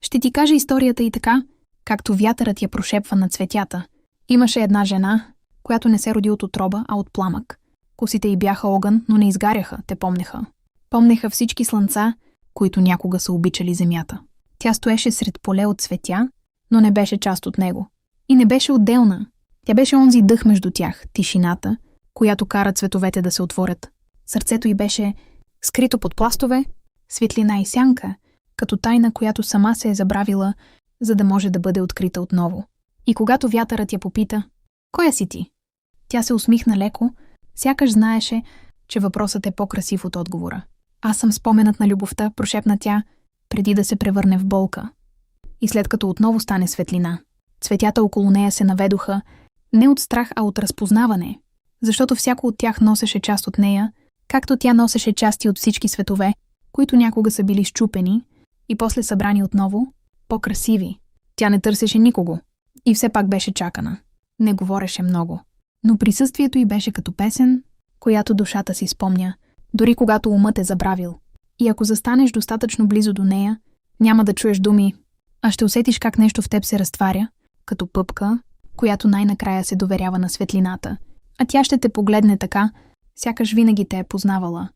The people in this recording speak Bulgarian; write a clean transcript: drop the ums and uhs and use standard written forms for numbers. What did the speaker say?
Ще ти кажа историята и така, както вятърът я прошепва на цветята. Имаше една жена, която не се роди от отроба, а от пламък. Косите й бяха огън, но не изгаряха, те помнеха. Помнеха всички слънца, които някога са обичали земята. Тя стоеше сред поле от цветя, но не беше част от него. И не беше отделна. Тя беше онзи дъх между тях, тишината, която кара цветовете да се отворят. Сърцето й беше скрито под пластове, светлина и сянка, като тайна, която сама се е забравила, за да може да бъде открита отново. И когато вятърът я попита: "Коя си ти?", тя се усмихна леко, сякаш знаеше, че въпросът е по-красив от отговора. "Аз съм споменът на любовта", прошепна тя, преди да се превърне в болка. И след като отново стане светлина, цветята около нея се наведоха не от страх, а от разпознаване, защото всяко от тях носеше част от нея, както тя носеше части от всички светове, които някога са били счупени и после събрани отново, по-красиви. Тя не търсеше никого и все пак беше чакана. Не говореше много, но присъствието й беше като песен, която душата си спомня, дори когато умът е забравил. И ако застанеш достатъчно близо до нея, няма да чуеш думи, а ще усетиш как нещо в теб се разтваря, като пъпка, която най-накрая се доверява на светлината. А тя ще те погледне така, сякаш винаги те е познавала.